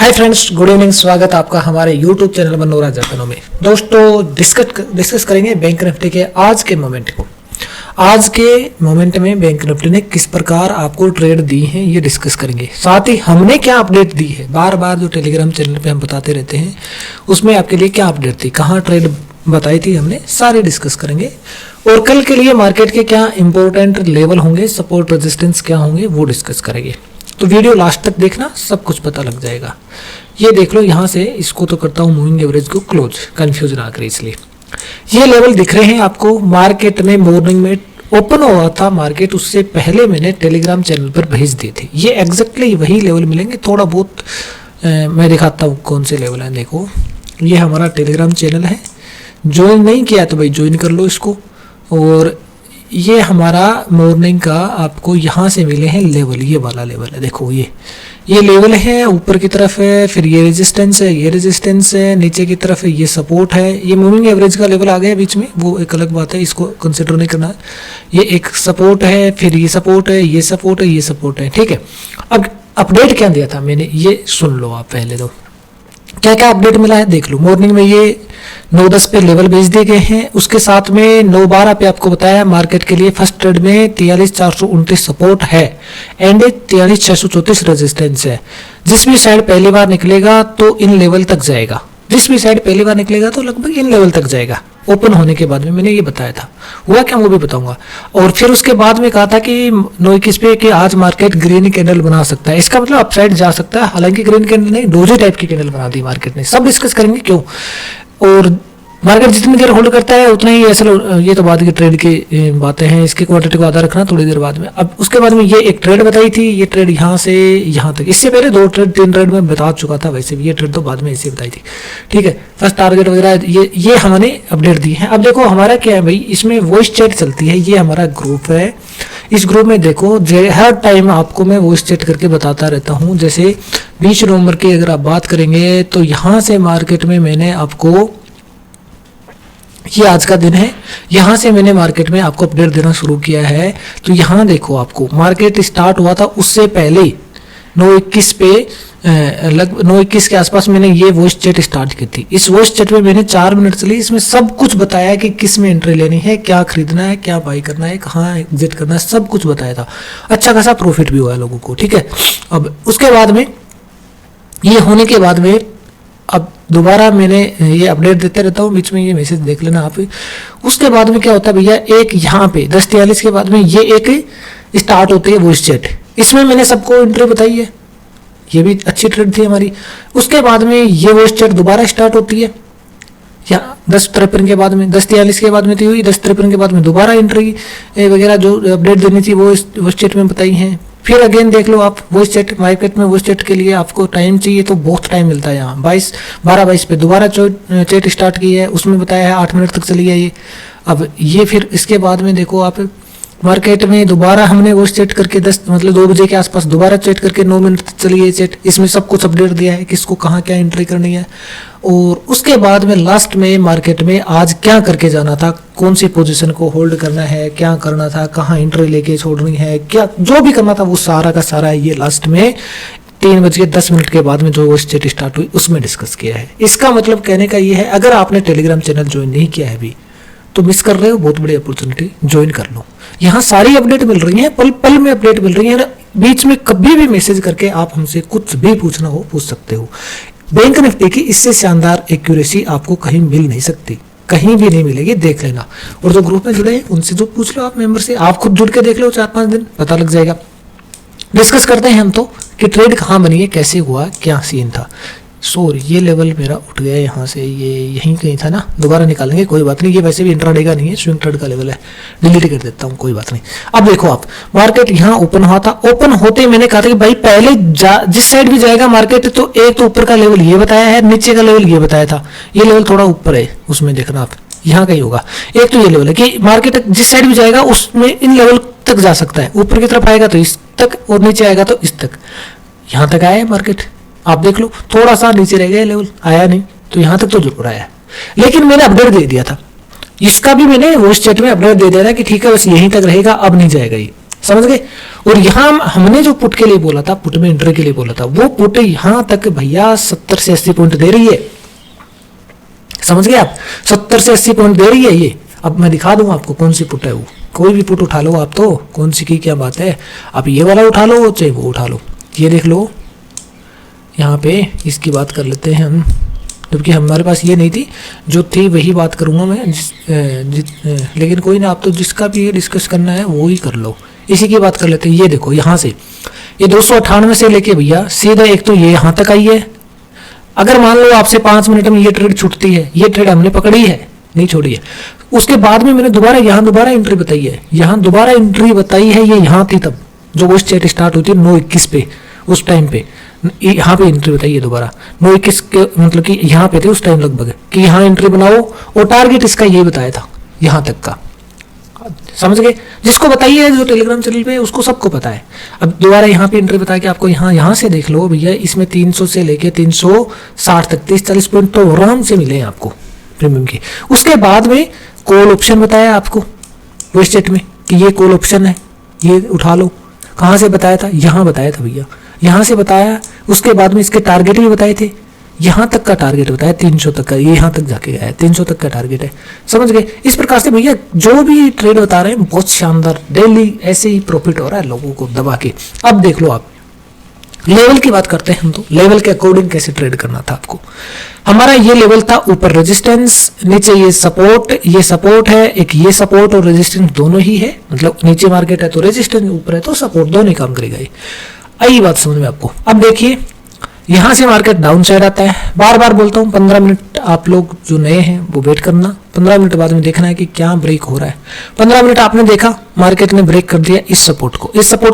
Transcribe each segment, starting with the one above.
Hi friends, good evening. स्वागत आपका हमारे यूट्यूब चैनल मनोरा जापानों में। दोस्तों डिस्कस करेंगे बैंक निफ्टी के आज के मोमेंट को। आज के मोमेंट में बैंक निफ्टी ने किस प्रकार आपको ट्रेड दी है ये डिस्कस करेंगे। साथ ही हमने क्या अपडेट दी है, बार बार जो टेलीग्राम चैनल पे हम बताते रहते हैं उसमें आपके लिए क्या अपडेट थी, कहाँ ट्रेड बताई थी हमने, सारे डिस्कस करेंगे। और कल के लिए मार्केट के क्या इंपॉर्टेंट लेवल होंगे, सपोर्ट रेजिस्टेंस क्या होंगे वो डिस्कस करेंगे। तो वीडियो लास्ट तक देखना, सब कुछ पता लग जाएगा। ये देख लो, यहाँ से इसको तो करता हूँ मूविंग एवरेज को क्लोज, कंफ्यूज ना करे इसलिए। ये लेवल दिख रहे हैं आपको। मार्केट में मॉर्निंग में ओपन हुआ था मार्केट, उससे पहले मैंने टेलीग्राम चैनल पर भेज दिए थे। ये एग्जैक्टली वही लेवल मिलेंगे। थोड़ा बहुत मैं दिखाता हूँ कौन से लेवल है। देखो, ये हमारा टेलीग्राम चैनल है। ज्वाइन नहीं किया तो भाई ज्वाइन कर लो इसको। और ये हमारा मॉर्निंग का आपको यहाँ से मिले हैं लेवल, ये वाला लेवल है। देखो ये लेवल है, ऊपर की तरफ है, फिर ये रेजिस्टेंस है, ये रेजिस्टेंस है, नीचे की तरफ है, ये सपोर्ट है। ये मूविंग एवरेज का लेवल आ गया बीच में, वो एक अलग बात है, इसको कंसिडर नहीं करना है। ये एक सपोर्ट है, फिर ये सपोर्ट है, ये सपोर्ट है, ये सपोर्ट है। ठीक है, अब अपडेट क्या दिया था मैंने ये सुन लो आप पहले। तो क्या क्या अपडेट मिला है देख लो। मॉर्निंग में ये 9:10 पे लेवल भेज दिए गए हैं। उसके साथ में 9:12 पे आपको बताया मार्केट के लिए फर्स्ट ट्रेड में 43,429 सपोर्ट है एंड 43,634 रेजिस्टेंस है। जिस भी साइड पहली बार निकलेगा तो इन लेवल तक जाएगा, जिस भी साइड पहली बार निकलेगा तो लगभग इन लेवल तक जाएगा। ओपन होने के बाद में मैंने ये बताया था, हुआ क्या वो भी बताऊंगा। और फिर उसके बाद में कहा था कि 9:21 पे कि आज मार्केट ग्रीन कैंडल बना सकता है, इसका मतलब अपसाइड जा सकता है। हालांकि ग्रीन कैंडल नहीं, डोजी टाइप की कैंडल बना दी मार्केट ने। सब डिस्कस करेंगे क्यों, और मार्केट जितनी देर होल्ड करता है उतना ही ऐसा। ये तो बाद की ट्रेड की बातें हैं, इसके क्वांटिटी को आधा रखना थोड़ी देर बाद में। अब उसके बाद में ये एक ट्रेड बताई थी, ये ट्रेड यहाँ से यहाँ तक। इससे पहले 2 ट्रेड 3 ट्रेड में बता चुका था, वैसे भी ये ट्रेड तो बाद में ऐसे बताई थी। ठीक है, फर्स्ट टारगेट वगैरह ये हमने अपडेट दी है। अब देखो हमारा क्या है भाई, इसमें वॉइस चैट चलती है। ये हमारा ग्रुप है, इस ग्रुप में देखो हर टाइम आपको मैं वॉइस चैट करके बताता रहता हूँ। जैसे 20 नवंबर की अगर आप बात करेंगे तो यहाँ से मार्केट में मैंने आपको, ये आज का दिन है, यहाँ से मैंने मार्केट में आपको अपडेट देना शुरू किया है। तो यहाँ देखो, आपको मार्केट स्टार्ट हुआ था उससे पहले 9:21 पे लगभग 9:21 के आसपास मैंने ये वॉइस चैट स्टार्ट की थी। इस वॉइस चैट में मैंने 4 मिनट चली, इसमें सब कुछ बताया कि किस में एंट्री लेनी है, क्या खरीदना है, क्या बाई करना है, कहाँ एग्जिट करना है, सब कुछ बताया था। अच्छा खासा प्रॉफिट भी हुआ है लोगों को। ठीक है, अब उसके बाद में ये होने के बाद में अब दोबारा मैंने ये अपडेट देते रहता हूँ, बीच में ये मैसेज देख लेना आप। उसके बाद में क्या होता है भैया, एक यहाँ पे 10:43 के बाद में ये एक स्टार्ट होती है वॉइस चैट। इसमें मैंने सबको एंट्री बताई है, ये भी अच्छी ट्रेड थी हमारी। उसके बाद में ये वॉइस चैट दोबारा स्टार्ट होती है, या 10:53 के बाद में, 10:43 के बाद में थी हुई, 10:53 के बाद में दोबारा एंट्री वगैरह जो अपडेट देनी थी वो वॉइस चैट में बताई है। फिर अगेन देख लो आप, वॉइस चैट मार्केट में वॉइस चैट के लिए आपको टाइम चाहिए तो बहुत टाइम मिलता है। यहाँ 12:22 पे दोबारा चैट स्टार्ट की है, उसमें बताया है 8 मिनट तक चली है ये। अब ये फिर इसके बाद में देखो आप, मार्केट में दोबारा हमने वॉइस चैट करके 2 बजे के आसपास दोबारा चैट करके 9 मिनट तक चली है चैट। इसमें सब कुछ अपडेट दिया है, किसको कहाँ क्या एंट्री करनी है। और उसके बाद में लास्ट में मार्केट में आज क्या करके जाना था, कौन सी पोजीशन को होल्ड करना है, क्या करना था, कहाँ एंट्री लेके छोड़नी है, क्या जो भी करना था वो सारा का सारा ये लास्ट में 3:10 के बाद में जो वॉइस चैट स्टार्ट हुई उसमें डिस्कस किया है। इसका मतलब कहने का ये है, अगर आपने टेलीग्राम चैनल ज्वाइन नहीं किया है अभी तो मिस कर रहे हो, बहुत बड़ी अपॉर्चुनिटी, ज्वाइन कर लो। यहाँ सारी अपडेट मिल रही है, पल पल में अपडेट मिल रही है। बीच में कभी भी मैसेज करके आप हमसे कुछ भी पूछना हो पूछ सकते हो। बैंक निफ्टी की इससे शानदार एक्यूरेसी आपको कहीं मिल नहीं सकती, कहीं भी नहीं मिलेगी, देख लेना। और जो ग्रुप में जुड़े हैं उनसे जो पूछ लो आप मेंबर से, आप खुद जुड़ के देख लो, 4-5 दिन पता लग जाएगा। डिस्कस करते हैं हम तो कि ट्रेड कहाँ बनी है, कैसे हुआ, क्या सीन था। सॉरी, ये लेवल मेरा उठ गया यहाँ से, ये यहीं कहीं था ना, दोबारा निकालेंगे, कोई बात नहीं। ये वैसे भी इंट्राडे का नहीं है, स्विंग ट्रेड का लेवल है, डिलीट कर देता हूँ, कोई बात नहीं। अब देखो आप, मार्केट यहाँ ओपन हुआ था। ओपन होते ही मैंने कहा था कि भाई पहले जिस साइड भी जाएगा मार्केट, तो एक तो ऊपर का लेवल ये बताया है, नीचे का लेवल ये बताया था। ये लेवल थोड़ा ऊपर है, उसमें देखना आप, यहाँ कहीं होगा। एक तो ये लेवल है कि मार्केट जिस साइड भी जाएगा उसमें इन लेवल तक जा सकता है। ऊपर की तरफ आएगा तो इस तक, और नीचे आएगा तो इस तक। यहाँ तक आया है मार्केट, आप देख लो, थोड़ा सा नीचे रह गया लेवल, आया नहीं, तो यहाँ तक तो जरूर आया। लेकिन मैंने अपडेट दे दिया था, इसका भी मैंने वॉइस चैट में अपडेट दे दिया था कि ठीक है बस यहीं तक रहेगा, अब नहीं जाएगा ये। समझ गए। और यहाँ हमने जो पुट के लिए बोला था, पुट में एंट्री के लिए बोला था, वो पुट यहां तक भैया 70 से 80 पॉइंट दे रही है। समझ गए आप, 70 से 80 पॉइंट दे रही है ये। अब मैं दिखा दूंगा आपको कौन सी पुट है वो। कोई भी पुट उठा लो आप, तो कौन सी की क्या बात है। आप ये वाला उठा लो चाहे वो उठा लो, ये देख लो। यहाँ पे इसकी बात कर लेते हैं हम, जबकि हमारे पास ये नहीं थी, जो थी वही बात करूंगा मैं। लेकिन कोई ना, आप तो जिसका भी ये डिस्कस करना है वो ही कर लो। इसी की बात कर लेते हैं। ये देखो यहाँ से ये 298 से लेके भैया सीधा एक तो ये यहाँ तक आई है। अगर मान लो आपसे 5 मिनट में ये ट्रेड छूटती है, ये ट्रेड हमने पकड़ी है, नहीं छोड़ी है, उसके बाद में मैंने दोबारा यहाँ दोबारा एंट्री बताई है, यहाँ दोबारा एंट्री बताई है। ये यहाँ थी तब जो वो चैट स्टार्ट हुई थी 9:21 पे, उस टाइम पे यहाँ पे एंट्री बताइए दोबारा 9:21 के, मतलब कि यहाँ पे थे उस टाइम लगभग कि यहाँ एंट्री बनाओ, और टारगेट इसका ये बताया था यहाँ तक का। समझ गए। जिसको बताइए जो टेलीग्राम चैनल पे उसको सबको पता है। अब दोबारा यहाँ पे एंट्री बता के आपको यहाँ से देख लो भैया, इसमें 300 से लेके 360 तक 30-40 पॉइंट तो आराम से मिले हैं आपको प्रीमियम के। उसके बाद में कॉल ऑप्शन बताया आपको वेस्ट चैट में कि ये कॉल ऑप्शन है, ये उठा लो। कहाँ से बताया था, यहाँ बताया था भैया, यहाँ से बताया। उसके बाद में इसके टारगेट भी बताए थे, यहाँ तक का टारगेट बताया 300 तक का, ये यहाँ तक जाके गया है, 300 तक का टारगेट है। समझ गए। इस प्रकार से भैया जो भी ट्रेड बता रहे हैं बहुत शानदार, डेली ऐसे ही प्रॉफिट हो रहा है लोगों को दबा के। अब देख लो आप लेवल की बात करते हैं हम, तो लेवल के अकॉर्डिंग कैसे ट्रेड करना था आपको। हमारा ये लेवल था, ऊपर रेजिस्टेंस, नीचे ये सपोर्ट है, एक ये सपोर्ट और रेजिस्टेंस दोनों ही है, मतलब नीचे मार्केट है तो रेजिस्टेंस, ऊपर है तो सपोर्ट, दोनों ही काम करेगा ये। आई बात समझ में आपको। अब देखिए यहां से मार्केट डाउन साइड आता है। बार बार बोलता हूं 15 मिनट आप लोग जो नए हैं वो वेट करना, 15 मिनट बाद में देखना है कि क्या ब्रेक हो रहा है। 15 मिनट आपने देखा, मार्केट ने ब्रेक कर दिया इस सपोर्ट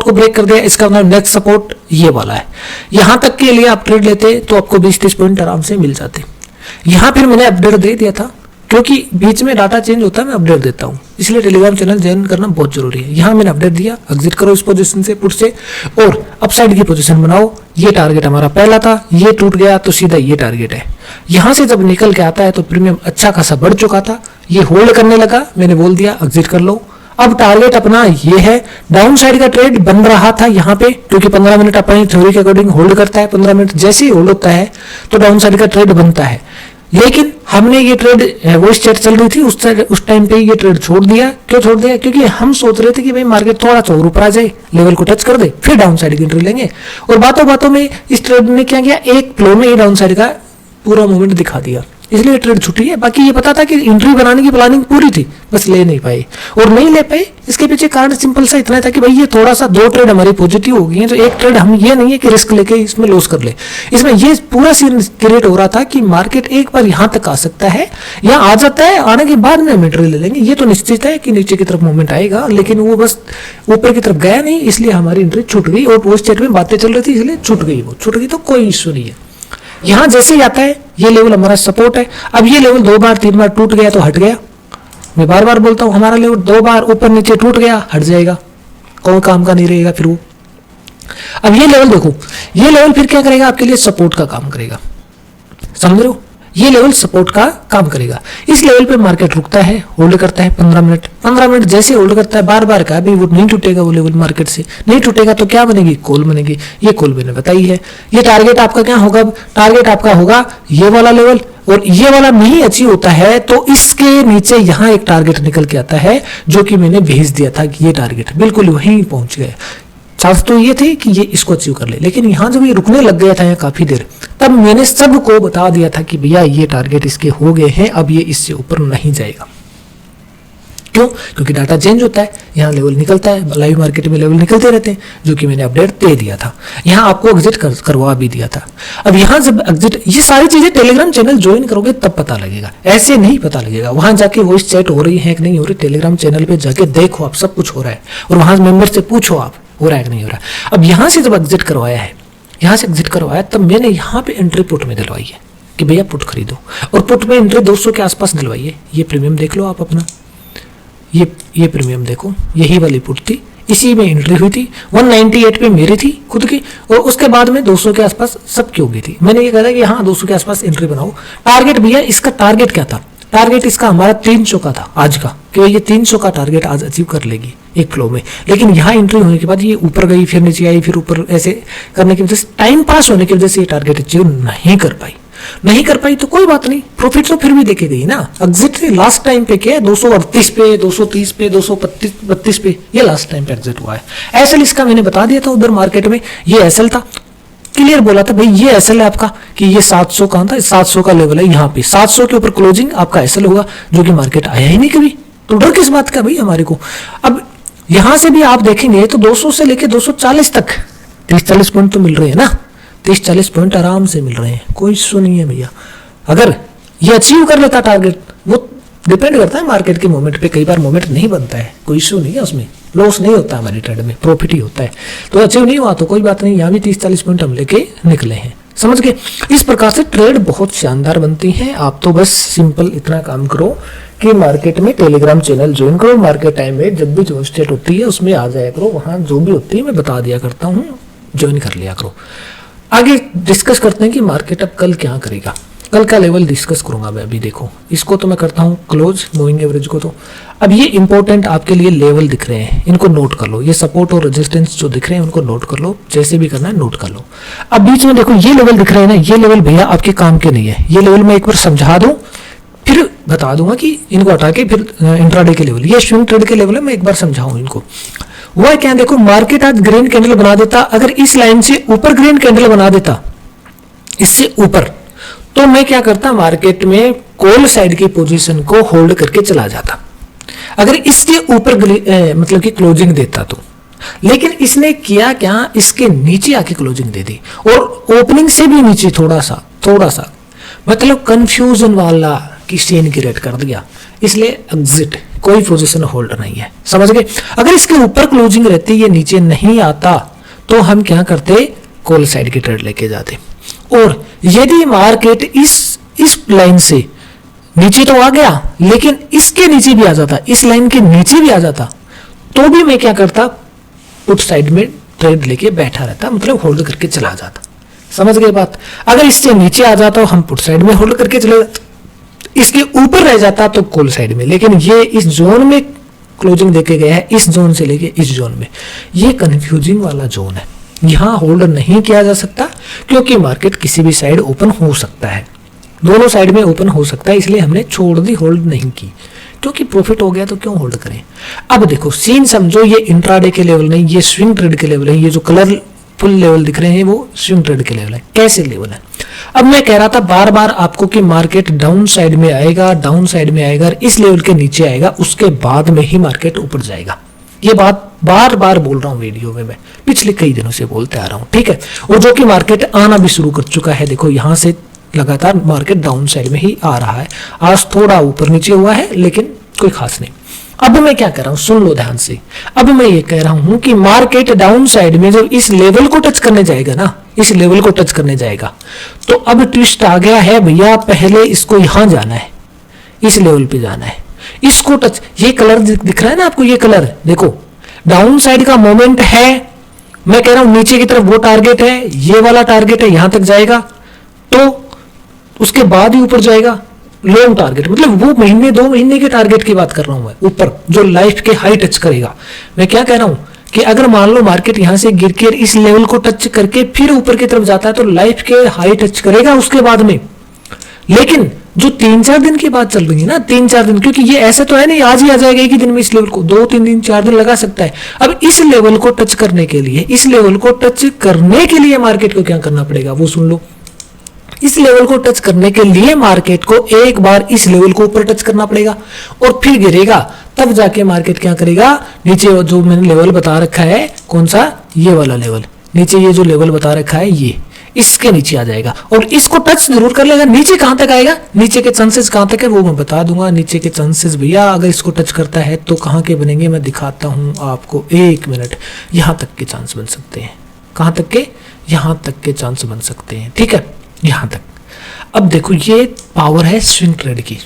को ब्रेक कर दिया, इसका मतलब नेक्स्ट सपोर्ट ये वाला है। यहां तक के लिए आप ट्रेड लेते तो आपको 20-30 पॉइंट आराम से मिल जाते। यहां फिर मैंने अपडेट दे दिया था, क्योंकि बीच में डाटा चेंज होता है, मैं अपडेट देता हूं, इसलिए टेलीग्राम चैनल ज्वाइन करना बहुत जरूरी है। यहां मैंने अपडेट दिया, एग्जिट करो इस पोजीशन से, पुट से, और अपसाइड की पोजीशन बनाओ। ये टारगेट हमारा पहला था, ये टूट गया तो सीधा ये टारगेट है। यहां से जब निकल के आता है तो प्रीमियम अच्छा खासा बढ़ चुका था, ये होल्ड करने लगा, मैंने बोल दिया एग्जिट कर लो। अब टारगेट अपना ये है, डाउन साइड का ट्रेड बन रहा था यहाँ पे, क्योंकि 15 मिनट अपनी थ्योरी के अकॉर्डिंग होल्ड करता है। 15 मिनट जैसे ही होल्ड होता है तो डाउन साइड का ट्रेड बनता है। लेकिन हमने ये ट्रेड वॉइस चैट चल रही थी उस टाइम पे ये ट्रेड छोड़ दिया। क्यों छोड़ दिया? क्योंकि हम सोच रहे थे कि भाई मार्केट थोड़ा सा और ऊपर आ जाए, लेवल को टच कर दे, फिर डाउन साइड की एंट्री लेंगे। और बातों बातों में इस ट्रेड ने क्या किया, एक फ्लो में ही डाउन साइड का पूरा मूवमेंट दिखा दिया, इसलिए ट्रेड छुट्टी है। बाकी ये पता था कि एंट्री बनाने की प्लानिंग पूरी थी, बस ले नहीं पाए। और नहीं ले पाए इसके पीछे कारण सिंपल सा इतना था कि भाई ये थोड़ा सा 2 ट्रेड हमारी पॉजिटिव हो गई है, तो एक ट्रेड हम ये नहीं है कि रिस्क लेके इसमें लॉस कर ले। इसमें ये पूरा सीन क्रिएट हो रहा था कि मार्केट एक बार यहाँ तक आ सकता है, यहाँ आ जाता है, आने के बाद में हम एंट्री ले लेंगे। ये तो निश्चित है कि नीचे की तरफ मूवमेंट आएगा, लेकिन वो बस ऊपर की तरफ गया नहीं, इसलिए हमारी एंट्री छूट गई। और पोस्ट चैट में बातें चल रही थी इसलिए छूट गई, वो छूट गई तो कोई इश्यू नहीं है। यहां जैसे ही आता है ये लेवल हमारा सपोर्ट है। अब ये लेवल 2 बार 3 बार टूट गया तो हट गया। मैं बार बार बोलता हूं हमारा लेवल 2 बार ऊपर नीचे टूट गया, हट जाएगा, कोई काम का नहीं रहेगा फिर वो। अब ये लेवल देखो, ये लेवल फिर क्या करेगा, आपके लिए सपोर्ट का काम करेगा, समझ रहे हो। ये लेवल सपोर्ट का काम करेगा। इस लेवल पे मार्केट रुकता है, होल्ड करता है 15 मिनट। 15 मिनट जैसे होल्ड करता है, बार बार का अभी वो नहीं टूटेगा, वो लेवल मार्केट से नहीं टूटेगा तो क्या बनेगी, कॉल बनेगी। ये कॉल मैंने बताई है। ये टारगेट आपका क्या होगा, टारगेट आपका होगा ये वाला लेवल, और ये वाला नहीं अचीव होता है तो इसके नीचे यहाँ एक टारगेट निकल के आता है, जो कि मैंने भेज दिया था कि ये टारगेट बिल्कुल वहीं पहुंच गया। चांस तो ये थे कि ये इसको अचीव कर ले, लेकिन यहाँ जब ये रुकने लग गया था यहाँ काफी देर, तब मैंने सबको बता दिया था कि भैया ये टारगेट इसके हो गए हैं, अब ये इससे ऊपर नहीं जाएगा। क्यों? क्योंकि डाटा चेंज होता है, यहाँ लेवल निकलता है, लाइव मार्केट में लेवल निकलते रहते हैं, जो कि मैंने अपडेट दे दिया था। यहाँ आपको एग्जिट करवा भी दिया था। अब यहाँ जब एग्जिट, ये सारी चीजें टेलीग्राम चैनल ज्वाइन करोगे तब पता लगेगा, ऐसे नहीं पता लगेगा। वहां जाके वॉइस चैट हो रही है कि नहीं हो रही, टेलीग्राम चैनल पे जाके देखो, आप सब कुछ हो रहा है, और वहां मेंबर से पूछो आप हो रहा है कि नहीं हो रहा। अब यहाँ से जब एग्जिट करवाया है, यहाँ से एग्जिट करवाया, तब मैंने यहाँ पे एंट्री पुट में दिलवाई है कि भैया पुट खरीदो, और पुट में एंट्री 200 के आसपास दिलवाई है। ये प्रीमियम देख लो आप अपना, ये प्रीमियम देखो, यही वाली पुट थी, इसी में एंट्री हुई थी। 198 पे मेरी थी खुद की, और उसके बाद में 200 के आसपास सबकी हो गई थी। मैंने ये कहा था कि हाँ 200 के आसपास एंट्री बनाओ। टारगेट भैया इसका टारगेट क्या था, टारगेट इसका हमारा 300 का था आज का, कि ये 300 का टारगेट आज अचीव कर लेगी एक फ्लो में। लेकिन यहाँ एंट्री होने के बाद ये ऊपर गई, फिर नीचे आई, फिर ऊपर, ऐसे करने की वजह से, टाइम पास होने की वजह से ये टारगेट अचीव नहीं कर पाई तो कोई बात नहीं, प्रॉफिट तो फिर भी देके गई ना। एग्जिट लास्ट टाइम पे क्या है, 238 पे, 230 पे, 232 पे, ये लास्ट टाइम पे एग्जिट हुआ है। एसएल इसका मैंने बता दिया था उधर मार्केट में, ये एसएल था, क्लियर बोला था भाई ये एसएल है आपका, कि ये 700 कहां था, 700 का लेवल है यहाँ पे, 700 के ऊपर क्लोजिंग आपका एसएल होगा, जो कि मार्केट आया ही नहीं कभी, तो डर किस बात का भाई हमारे को। अब यहां से भी आप देखेंगे तो 200 से लेके 240 तक 30-40 पॉइंट तो मिल रहे हैं ना, 30-40 पॉइंट आराम से मिल रहे हैं, कोई इश्यू नहीं है भैया। अगर ये अचीव कर लेता टारगेट, वो डिपेंड करता है मार्केट के मोमेंट पे, कई बार मोमेंट नहीं बनता है, कोई इश्यू नहीं है उसमें, लॉस नहीं होता हमारी ट्रेड में, प्रॉफिट ही होता है। तो अचीव नहीं हुआ तो कोई बात नहीं, यहाँ भी 30-40 पॉइंट हम लेके निकले हैं, समझ गए। इस प्रकार से ट्रेड बहुत शानदार बनती है। आप तो बस सिंपल इतना काम करो कि मार्केट में टेलीग्राम चैनल ज्वाइन करो, मार्केट टाइम में जब भी जो स्टेट होती है उसमें आ जाया करो, वहां जो भी होती है मैं बता दिया करता हूँ, ज्वाइन कर लिया करो। आगे डिस्कस करते हैं कि मार्केट अब कल क्या करेगा। कल का लेवल डिस्कस करूंगा मैं अभी, देखो इसको तो मैं करता हूं क्लोज, मूविंग एवरेज को। तो अब ये इंपॉर्टेंट आपके लिए लेवल दिख रहे हैं, इनको नोट कर लो, ये सपोर्ट और रेजिस्टेंस जो दिख रहे हैं उनको नोट कर लो, जैसे भी करना है नोट कर लो। अब बीच में देखो ये लेवल दिख रहे हैं ना, ये लेवल भैया आपके काम के नहीं है, ये लेवल मैं एक बार समझा दूं फिर बता दूंगा कि इनको हटा के फिर इंट्राडे के लेवल, ये स्विंग ट्रेड के लेवल है, मैं एक बार समझाऊं इनको। वह क्या, देखो मार्केट आज ग्रीन कैंडल बना देता, अगर इस लाइन से ऊपर ग्रीन कैंडल बना देता, इससे ऊपर, तो मैं क्या करता, मार्केट में कॉल साइड की पोजीशन को होल्ड करके चला जाता, अगर इसके ऊपर मतलब कि क्लोजिंग देता तो। लेकिन इसने किया क्या, इसके नीचे आके क्लोजिंग दे दी, और ओपनिंग से भी नीचे थोड़ा सा मतलब कंफ्यूजन वाला की सीन क्रिएट कर दिया, इसलिए एग्जिट, कोई पोजीशन होल्ड नहीं है, समझ गए। अगर इसके ऊपर क्लोजिंग रहती, ये नीचे नहीं आता, तो हम क्या करते, कॉल साइड की ट्रेड लेके जाते। और यदि मार्केट इस लाइन से नीचे तो आ गया, लेकिन इसके नीचे भी आ जाता, इस लाइन के नीचे भी आ जाता, तो भी मैं क्या करता, पुट साइड में ट्रेड लेके बैठा रहता, मतलब होल्ड करके चला जाता, समझ गए बात। अगर इससे नीचे आ जाता हम पुट साइड में होल्ड करके चले जाते, इसके ऊपर रह जाता तो कॉल साइड में। लेकिन ये इस जोन में क्लोजिंग देके गया है, इस जोन से लेके इस जोन में, ये कंफ्यूजिंग वाला जोन है, यहां होल्ड नहीं किया जा सकता, क्योंकि मार्केट किसी भी साइड ओपन हो सकता है, दोनों साइड में ओपन हो सकता है, इसलिए हमने छोड़ दी, होल्ड नहीं की, क्योंकि प्रॉफिट हो गया तो क्यों होल्ड करें। अब देखो सीन समझो, ये इंट्राडे के लेवल नहीं, ये स्विंग ट्रेड के लेवल है, ये जो कलरफुल लेवल दिख रहे हैं वो स्विंग ट्रेड के लेवल है। कैसे लेवल है, अब मैं कह रहा था बार बार आपको कि मार्केट डाउन साइड में आएगा, और इस लेवल के नीचे आएगा, उसके बाद में ही मार्केट ऊपर जाएगा। ये बात बार बार बोल रहा हूं वीडियो में, मैं पिछले कई दिनों से बोलते आ रहा हूं, ठीक है। और जो कि मार्केट आना भी शुरू कर चुका है, देखो यहां से लगातार मार्केट डाउन साइड में ही आ रहा है, आज थोड़ा ऊपर नीचे हुआ है लेकिन कोई खास नहीं। अब मैं क्या कह रहा हूं, सुन लो ध्यान से। अब मैं ये कह रहा हूं कि मार्केट डाउन साइड में जब इस लेवल को टच करने जाएगा ना, इस लेवल को टच करने जाएगा, तो अब ट्विस्ट आ गया है भैया, पहले इसको यहां जाना है, इस लेवल पे जाना है, इसको टच, ये कलर दिख रहा है ना आपको, ये कलर देखो, डाउन साइड का मोमेंट है, मैं कह रहा हूं नीचे की तरफ वो टारगेट है, ये वाला टारगेट है, यहां तक जाएगा तो उसके बाद ही ऊपर जाएगा, लॉन्ग टारगेट, मतलब वो महीने 2 महीने के टारगेट की बात कर रहा हूं मैं, ऊपर जो लाइफ के हाई टच करेगा। मैं क्या कह रहा हूं कि अगर मान लो मार्केट यहां से गिर के इस लेवल को टच करके फिर ऊपर की तरफ जाता है, तो लाइफ के हाई टच करेगा उसके बाद में। लेकिन जो 3-4 दिन की बात चल रही है ना, 3-4 दिन, क्योंकि ये ऐसे तो है नहीं आज ही आ जाएगा एक ही दिन में, इस लेवल को 2-3 दिन 4 दिन लगा सकता है। अब इस लेवल को टच करने के लिए, इस लेवल को टच करने के लिए मार्केट को क्या करना पड़ेगा वो सुन लो। इस लेवल को टच करने के लिए मार्केट को एक बार इस लेवल को ऊपर टच करना पड़ेगा और फिर गिरेगा, तब जाके मार्केट क्या करेगा, नीचे जो मैंने लेवल बता रखा है, कौन सा, ये वाला लेवल, नीचे ये जो लेवल बता रखा है, ये इसके नीचे आ जाएगा और इसको टच जरूर कर लेगा। नीचे कहां तक आएगा, नीचे के चांसेस कहां तक है वो मैं बता दूंगा। नीचे के चांसेस भैया अगर इसको टच करता है तो कहां के बनेंगे, मैं दिखाता हूं आपको, 1 मिनट। यहां तक के चांस बन सकते हैं, कहां तक के, यहां तक के चांस बन सकते हैं, ठीक है, यहां तक। अब देखो ये पावर है स्विंग ट्रेड की,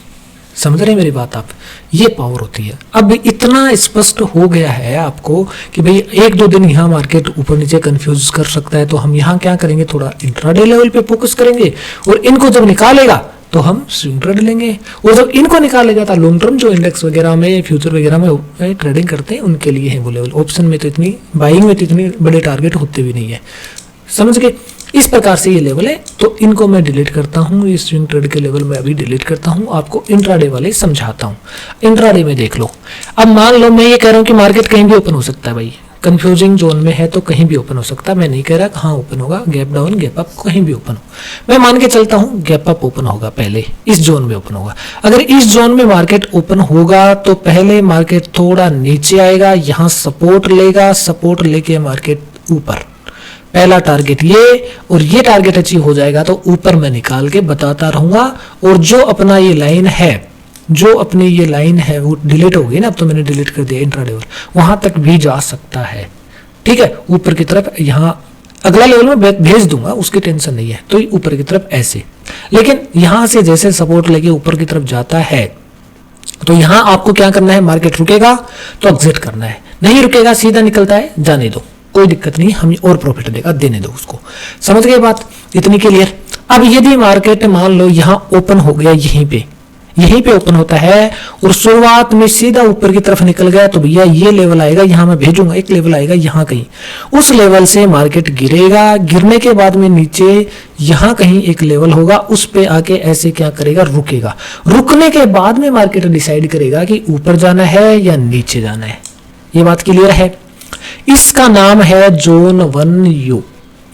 समझ रहे मेरी बात आप, ये पावर होती है। अब इतना स्पष्ट हो गया है आपको कि भाई 1-2 दिन यहाँ मार्केट ऊपर नीचे कंफ्यूज कर सकता है, तो हम यहाँ क्या करेंगे, थोड़ा इंट्राडे लेवल पे फोकस करेंगे और इनको जब निकालेगा तो हम स्विंग ट्रेड लेंगे। और जब इनको निकालेगा तो लॉन्ग टर्म जो इंडेक्स वगैरह में, फ्यूचर वगैरह में ट्रेडिंग करते हैं उनके लिए है वो लेवल। ऑप्शन में तो इतनी, बाइंग में तो इतनी बड़े टारगेट होते भी नहीं है, समझ गए। इस प्रकार से ये लेवल है, तो इनको मैं डिलीट करता हूँ। ये स्विंग ट्रेड के लेवल में अभी डिलीट करता हूँ, आपको इंट्राडे वाले समझाता हूँ। इंट्राडे में देख लो, अब मान लो मैं ये कह रहा हूँ कि मार्केट कहीं भी ओपन हो सकता है भाई, कंफ्यूजिंग जोन में है तो कहीं भी ओपन हो सकता है। मैं नहीं कह रहा कहाँ ओपन होगा, गैप डाउन गैप अप कहीं भी ओपन हो। मैं मान के चलता हूँ गैप अप ओपन होगा, पहले इस जोन में ओपन होगा। अगर इस जोन में मार्केट ओपन होगा तो पहले मार्केट थोड़ा नीचे आएगा, यहाँ सपोर्ट लेगा, सपोर्ट लेके मार्केट ऊपर, पहला टारगेट ये, और ये टारगेट अचीव हो जाएगा तो ऊपर मैं निकाल के बताता रहूंगा। और जो अपना ये लाइन है, जो अपनी ये लाइन है वो डिलीट हो गई ना, अब तो मैंने डिलीट कर दिया इंट्राडे लेवल, वहां तक भी जा सकता है, ठीक है, ऊपर की तरफ। यहाँ अगला लेवल में भेज दूंगा, उसकी टेंशन नहीं है। तो ऊपर की तरफ ऐसे, लेकिन यहां से जैसे सपोर्ट लेके ऊपर की तरफ जाता है तो यहां आपको क्या करना है, मार्केट रुकेगा तो एग्जिट करना है, नहीं रुकेगा सीधा निकलता है जाने दो, कोई दिक्कत नहीं, हमें और प्रॉफिट देगा, देने दो उसको। समझ गए बात, इतनी क्लियर। अब यदि मार्केट मान लो यहां ओपन हो गया, यहीं पे ओपन होता है और शुरुआत में सीधा ऊपर की तरफ निकल गया, तो भैया ये लेवल आएगा, यहां मैं भेजूंगा, एक लेवल आएगा यहां कहीं, उस लेवल से मार्केट गिरेगा, गिरने के बाद में नीचे यहां कहीं एक लेवल होगा, उस पे आके ऐसे क्या करेगा, रुकेगा। रुकने के बाद में मार्केट डिसाइड करेगा कि ऊपर जाना है या नीचे जाना है। ये बात क्लियर है। इसका नाम है जोन 1U,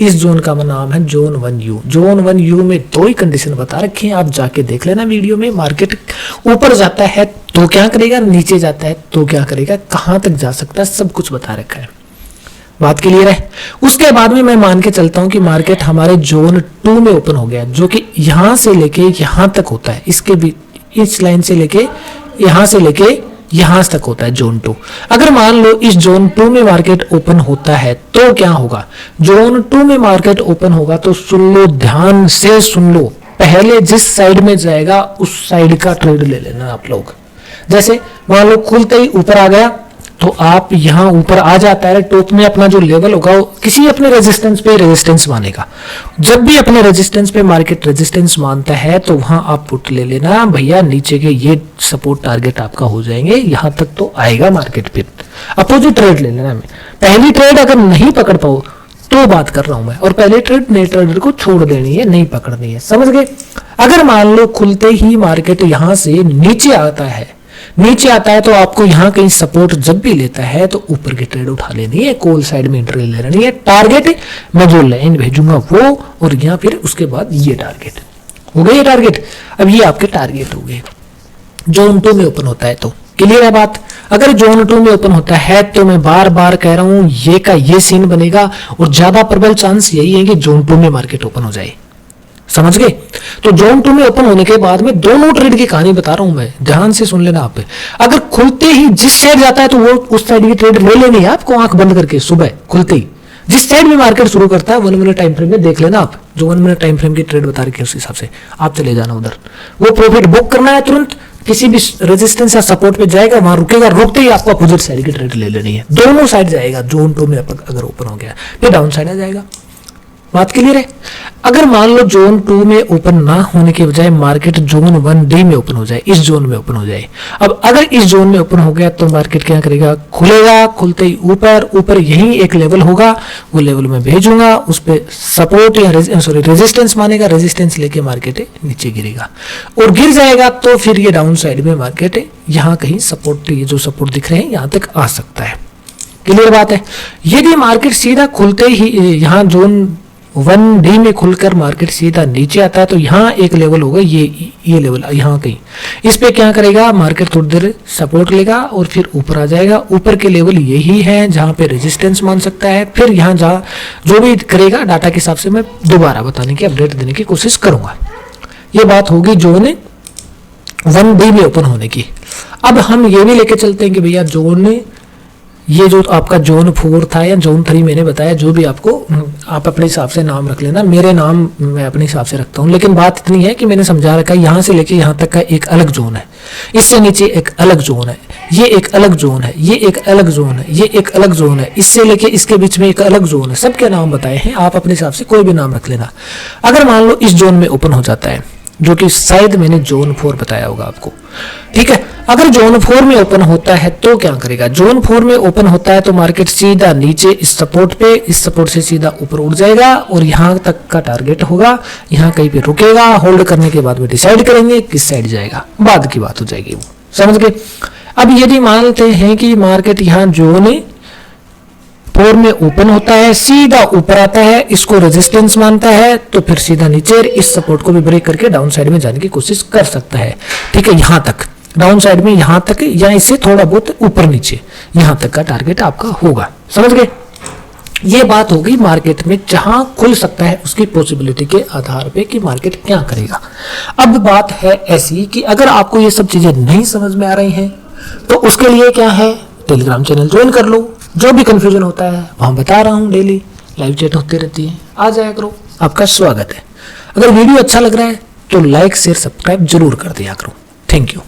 इस जोन का नाम है जोन 1U। जोन 1U में दो ही कंडीशन बता रखे हैं, आप जाके देख लेना वीडियो में। मार्केट ऊपर जाता है तो क्या करेगा, नीचे जाता है तो क्या करेगा, कहां तक जा सकता है, सब कुछ बता रखा है। बात क्लियर है। उसके बाद में मैं मान के चलता हूं कि मार्केट हमारे जोन 2 में ओपन हो गया, जो कि यहां से लेके यहां तक होता है, इसके भी इस लाइन से लेके यहां तक होता है जोन 2। अगर मान लो इस जोन 2 में मार्केट ओपन होता है तो क्या होगा, जोन 2 में मार्केट ओपन होगा तो सुन लो, ध्यान से सुन लो, पहले जिस साइड में जाएगा उस साइड का ट्रेड ले लेना आप लोग। जैसे मान लो खुलते ही ऊपर आ गया तो आप यहां ऊपर आ जाता है, टॉप में अपना जो लेवल होगा वो किसी अपने रेजिस्टेंस पे रेजिस्टेंस मानेगा। जब भी अपने रेजिस्टेंस पे मार्केट रेजिस्टेंस मानता है तो वहां आप पुट ले लेना, भैया नीचे के ये सपोर्ट टारगेट आपका हो जाएंगे, यहां तक तो आएगा मार्केट, फिर अपोजिट ट्रेड ले लेना। पहली ट्रेड अगर नहीं पकड़ पाओ तो बात कर रहा हूं मैं, और पहले ट्रेड नए ट्रेडर को छोड़ देनी है, नहीं पकड़नी है, समझ गए। अगर मान लो खुलते ही मार्केट यहां से नीचे आता है तो आपको यहां कहीं सपोर्ट जब भी लेता है तो ऊपर की ट्रेड उठा लेनी है, कॉल साइड में एंट्री ले लेनी है। टारगेट मैं जो लाइन भेजूंगा वो, और यहां फिर उसके बाद ये टारगेट हो गए, ये टारगेट। अब ये आपके टारगेट हो गए जोन 2 में ओपन होता है तो। क्लियर है बात। अगर जोन 2 में ओपन होता है तो मैं बार बार कह रहा हूं ये का ये सीन बनेगा, और ज्यादा प्रबल चांस यही है कि जोन 2 में मार्केट ओपन हो जाए, समझ गए। तो जोन 2 में ओपन होने के बाद में दोनों ट्रेड की कहानी बता रहा हूं मैं, ध्यान से सुन लेना आप। अगर खुलते ही जिस साइड जाता है तो वो उस साइड की ट्रेड ले लेनी है आपको, आंख बंद करके सुबह खुलते ही जिस साइड में मार्केट शुरू करता है 1 मिनट टाइम फ्रेम में देख लेना आप, जो 1 मिनट टाइम फ्रेम की ट्रेड बता रखी है उस हिसाब से आप चले जाना उधर। वो प्रॉफिट बुक करना है तुरंत, किसी भी रेजिस्टेंस या सपोर्ट पे जाएगा, वहां रुकेगा, रुकते ही आपको अपोजिट साइड की ट्रेड ले लेनी है। दोनों साइड जाएगा जोन 2 में अगर ओपन हो गया, फिर डाउन साइड आ जाएगा। बात क्लियर है। अगर मान लो जोन 2 में ओपन ना होने के बजाय मार्केट जोन 1D में ओपन हो जाए, इस जोन में ओपन हो जाए, अब अगर इस जोन में ओपन हो गया तो मार्केट क्या करेगा, खुलेगा, खुलते ही ऊपर यही एक लेवल होगा, वो लेवल में भेजूंगा, उस पर सपोर्ट या रेजिस्टेंस मानेगा, रेजिस्टेंस लेके मार्केट नीचे गिरेगा, और गिर जाएगा तो फिर ये डाउन साइड में मार्केट यहाँ कहीं सपोर्ट, ये जो सपोर्ट दिख रहे हैं यहाँ तक आ सकता है। क्लियर बात है। यदि मार्केट सीधा खुलते ही यहाँ जोन 1D में खुलकर मार्केट सीधा नीचे आता है तो यहाँ एक लेवल होगा, ये लेवल यहाँ कहीं, इस पे क्या करेगा मार्केट थोड़ी देर सपोर्ट लेगा और फिर ऊपर आ जाएगा। ऊपर के लेवल यही है जहाँ पे रेजिस्टेंस मान सकता है। फिर यहाँ जहाँ जो भी करेगा डाटा के हिसाब से मैं दोबारा बताने की, अपडेट देने की कोशिश करूंगा। ये बात होगी जोन 1D में ओपन होने की। अब हम ये भी लेके चलते हैं कि भैया जोन, ये जो आपका जोन 4 था या जोन 3 मैंने बताया, जो भी आपको आप अपने हिसाब से नाम रख लेना, मेरे नाम मैं अपने हिसाब से रखता हूँ। लेकिन बात इतनी है कि मैंने समझा रखा है, यहाँ से लेके यहाँ तक का एक अलग जोन है, इससे नीचे एक अलग जोन है, ये एक अलग जोन है, ये एक अलग जोन है, ये एक अलग जोन है, इससे लेके इसके बीच में एक अलग जोन है। सबके नाम बताए हैं, आप अपने हिसाब से कोई भी नाम रख लेना। अगर मान लो इस जोन में ओपन हो जाता है, जो कि शायद मैंने जोन 4 बताया होगा आपको। ठीक है, अगर जोन 4 में ओपन होता है तो क्या करेगा, जोन 4 में ओपन होता है तो मार्केट सीधा नीचे इस सपोर्ट पे, इस सपोर्ट से सीधा ऊपर उठ जाएगा और यहां तक का टारगेट होगा, यहां कहीं पे रुकेगा, होल्ड करने के बाद में डिसाइड करेंगे किस साइड जाएगा, बाद की बात हो जाएगी वो, समझ गए। अब यदि मानते हैं कि मार्केट यहां जोन 4 में ओपन होता है, सीधा ऊपर आता है, इसको रेजिस्टेंस मानता है, तो फिर सीधा नीचे इस सपोर्ट को भी ब्रेक करके डाउन साइड में जाने की कोशिश कर सकता है। ठीक है, यहां तक डाउन साइड में, यहां तक या इससे थोड़ा बहुत ऊपर नीचे, यहां तक का टारगेट आपका होगा, समझ गए। ये बात होगी मार्केट में जहां खुल सकता है उसकी पॉसिबिलिटी के आधार पे कि मार्केट क्या करेगा। अब बात है ऐसी कि अगर आपको ये सब चीजें नहीं समझ में आ रही हैं तो उसके लिए क्या है, टेलीग्राम चैनल ज्वाइन कर लो, जो भी कंफ्यूजन होता है वहां बता रहा हूं, डेली लाइव चैट होती रहती है, आ जाया करो, आपका स्वागत है। अगर वीडियो अच्छा लग रहा है तो लाइक शेयर सब्सक्राइब जरूर कर दिया करो। Thank you.